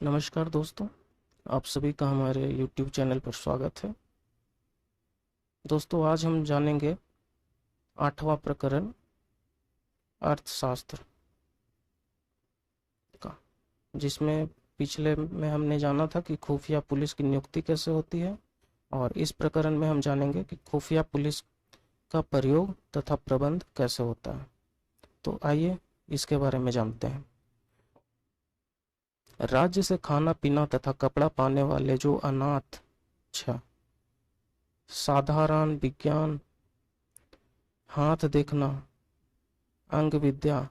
नमस्कार दोस्तों, आप सभी का हमारे YouTube चैनल पर स्वागत है। दोस्तों, आज हम जानेंगे 8वां प्रकरण अर्थशास्त्र का, जिसमें पिछले में हमने जाना था कि खुफिया पुलिस की नियुक्ति कैसे होती है, और इस प्रकरण में हम जानेंगे कि खुफिया पुलिस का प्रयोग तथा प्रबंध कैसे होता है। तो आइए इसके बारे में जानते हैं। राज्य से खाना पीना तथा कपड़ा पाने वाले जो अनाथ, अच्छा, साधारण विज्ञान, हाथ देखना, अंग विद्या,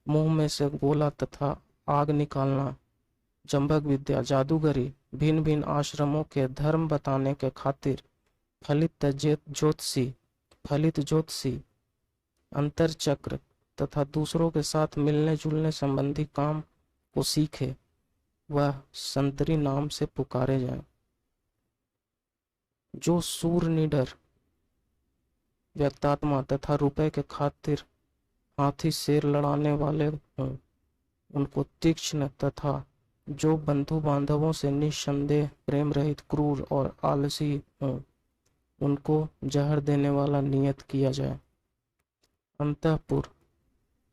मुंह में से गोला तथा आग निकालना, जंभक विद्या, जादूगरी, भिन्न भिन्न आश्रमों के धर्म बताने के खातिर फलित ज्योतिषी, अंतर चक्र तथा दूसरों के साथ मिलने जुलने संबंधी काम को सीखे, वह संतरी नाम से पुकारे जाए। जो सूर निडर व्यक्तात्मा तथा रुपए के खातिर हाथी शेर लड़ाने वाले हों, उनको तीक्ष्ण, तथा जो बंधु बांधवों से निस्संदेह प्रेम रहित, क्रूर और आलसी हों, उनको जहर देने वाला नियत किया जाए। अंतःपुर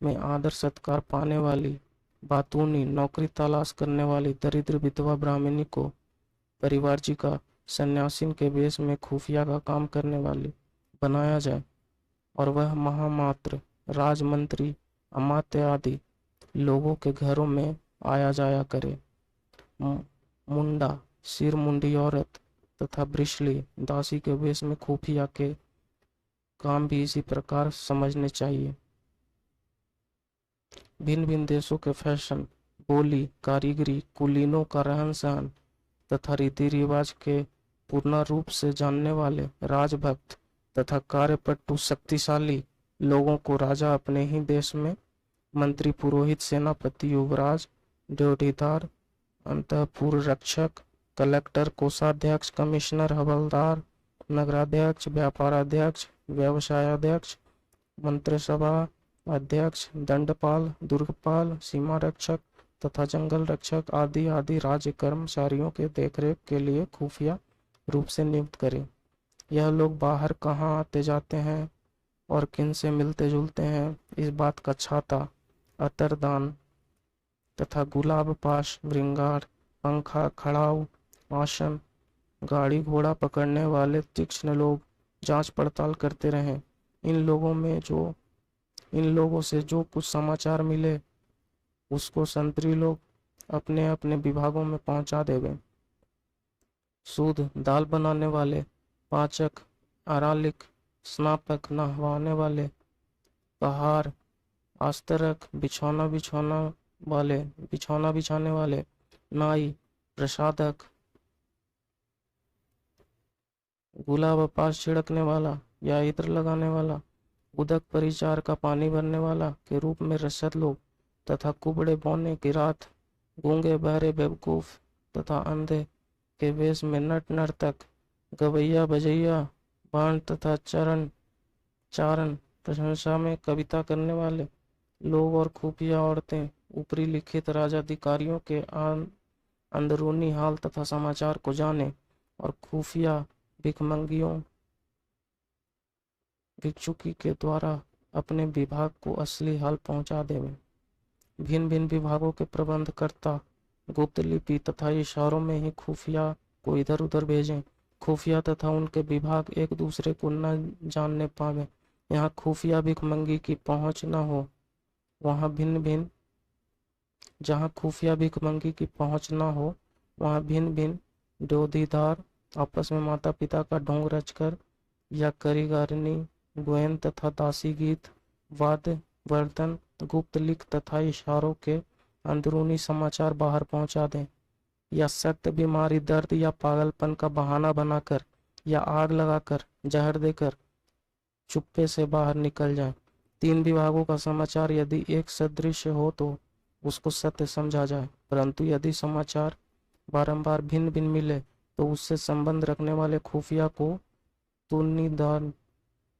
में आदर सत्कार पाने वाली बातूनी, नौकरी तलाश करने वाली दरिद्र विधवा ब्राह्मणी को परिवारजिका सन्यासीन के वेश में खुफिया का काम करने वाली बनाया जाए, और वह महामात्र राजमंत्री, अमात्य आदि लोगों के घरों में आया जाया करे। मुंडा, सिर मुंडी औरत तथा ब्रिशली दासी के वेश में खुफिया के काम भी इसी प्रकार समझने चाहिए। भिन्न भिन्न देशों के फैशन, बोली, कारीगरी, कुलीनों का रहन सहन तथा रीति रिवाज के पूर्ण रूप से जानने वाले राजभक्त तथा कार्यपटु शक्तिशाली लोगों को राजा अपने ही देश में मंत्री, पुरोहित, सेनापति, युवराज, ड्योढ़ीदार, अंतःपुर रक्षक, कलेक्टर, कोषाध्यक्ष, कमिश्नर, हवलदार, नगराध्यक्ष, व्यापाराध्यक्ष, व्यवसायाध्यक्ष, मंत्रिसभा अध्यक्ष, दंडपाल, दुर्गपाल, सीमा रक्षक तथा जंगल रक्षक आदि आदि राज्य कर्मचारियों के देखरेख के लिए खुफिया रूप से नियुक्त करें। यह लोग बाहर कहाँ आते जाते हैं और किन से मिलते जुलते हैं, इस बात का छाता, अतरदान तथा गुलाब पाश, श्रृंगार, पंखा, खड़ाऊ, आसन, गाड़ी घोड़ा पकड़ने वाले तीक्ष्ण लोग जांच पड़ताल करते रहें। इन लोगों से जो कुछ समाचार मिले उसको संतरी लोग अपने अपने विभागों में पहुंचा देवे। सूद, दाल बनाने वाले, पाचक, आरालिक, स्नापक, नहवाने वाले, पहार, आस्तरक, बिछौना बिछाने वाले, नाई, प्रसादक, गुलाब पास छिड़कने वाला या इत्र लगाने वाला, उदक परिचार का पानी भरने वाला के रूप में रसद लोग तथा कुबड़े बौने की रात, गूंगे बहरे बेवकूफ तथा अंधे के वेश में नट नर्तक, गवैया बजैया, बाण तथा चारण प्रशंसा में कविता करने वाले लोग और खुफिया औरतें ऊपरी लिखित राजाधिकारियों के अंदरूनी हाल तथा समाचार को जाने और खुफिया भिखमंगियों भिक्षुकी के द्वारा अपने विभाग को असली हाल पहुंचा देवे। भिन्न भिन्न विभागों के प्रबंधकर्ता गुप्त लिपि तथा इशारों में ही खुफिया को इधर उधर भेजें। खुफिया तथा उनके विभाग एक दूसरे को न जानने पावे। यहाँ खुफिया भिखमंगी की पहुंच न हो, जहाँ खुफिया भिखमंगी की पहुंच न हो, वहाँ भिन्न भिन्न ड्योढ़ीदार आपस में माता पिता का ढोंग रचकर या कारीगरनी, गोयन तथा दासी गीत, वाद्य वर्धन, गुप्त लिख तथा इशारों के अंदरूनी समाचार बाहर पहुंचा दें, या सख्त बीमारी, दर्द या पागलपन का बहाना बनाकर या आग लगाकर जहर देकर चुप्पे से बाहर निकल जाए। 3 विभागों का समाचार यदि एक सदृश हो तो उसको सत्य समझा जाए, परंतु यदि समाचार बारंबार भिन्न भिन्न मिले तो उससे संबंध रखने वाले खुफिया को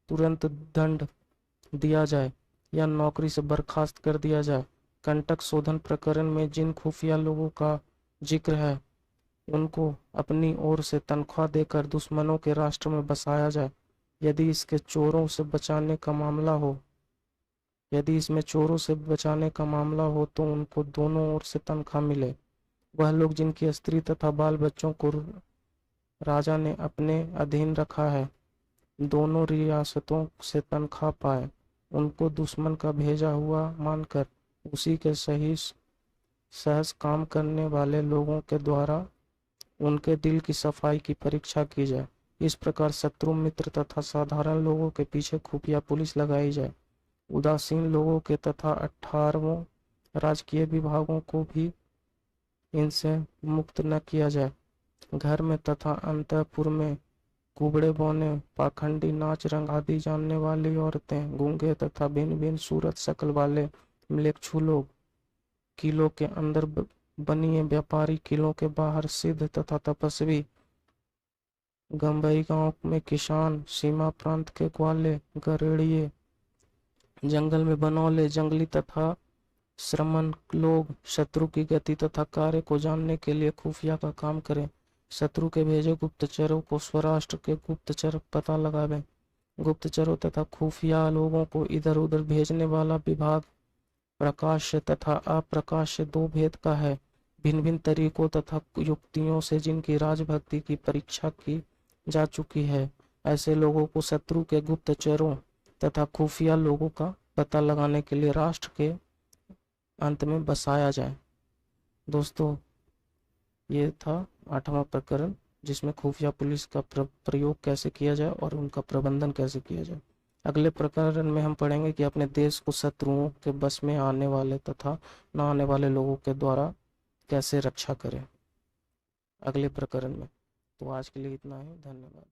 तुरंत दंड दिया जाए या नौकरी से बर्खास्त कर दिया जाए। कंटक शोधन प्रकरण में जिन खुफिया लोगों का जिक्र है उनको अपनी ओर से तनख्वाह देकर दुश्मनों के राष्ट्र में बसाया जाए। यदि इसके चोरों से बचाने का मामला हो यदि इसमें चोरों से बचाने का मामला हो तो उनको दोनों ओर से तनख्वाह मिले। वह लोग जिनकी स्त्री तथा बाल बच्चों को राजा ने अपने अधीन रखा है दोनों रियासतों से तनख्वाह पाए। उनको दुश्मन का भेजा हुआ मानकर उसी के सही सहज काम करने वाले लोगों के द्वारा उनके दिल की सफाई की परीक्षा की जाए। इस प्रकार शत्रु मित्र तथा साधारण लोगों के पीछे खुफिया पुलिस लगाई जाए। उदासीन लोगों के तथा 18 राजकीय विभागों को भी इनसे मुक्त न किया जाए। घर में तथा अंतःपुर में कुबड़े बौने, पाखंडी, नाच रंग आदि जानने वाली औरतें, गूंगे तथा भिन्न भिन्न सूरत शक्ल वाले म्लेच्छु लोग, किलों के अंदर बनिए व्यापारी, किलों के बाहर सिद्ध तथा तपस्वी, गंबई गांव में किसान, सीमा प्रांत के ग्वाले, गरेड़िए, जंगल में बनौले, जंगली तथा श्रमण लोग शत्रु की गति तथा कार्य को जानने के लिए खुफिया का काम करें। शत्रु के भेजे गुप्तचरों को स्वराष्ट्र के गुप्तचर पता लगावें। गुप्तचरों तथा खुफिया लोगों को इधर उधर भेजने वाला विभाग प्रकाश्य तथा अप्रकाश्य दो भेद का है। भिन्न भिन्न तरीकों तथा युक्तियों से जिनकी राजभक्ति की परीक्षा की जा चुकी है ऐसे लोगों को शत्रु के गुप्तचरों तथा खुफिया लोगों का पता लगाने के लिए राष्ट्र के अंत में बसाया जाए। दोस्तों, ये था 8वां प्रकरण जिसमें खुफिया पुलिस का प्रयोग कैसे किया जाए और उनका प्रबंधन कैसे किया जाए। अगले प्रकरण में हम पढ़ेंगे कि अपने देश को शत्रुओं के बस में आने वाले तथा न आने वाले लोगों के द्वारा कैसे रक्षा करें अगले प्रकरण में। तो आज के लिए इतना ही। धन्यवाद।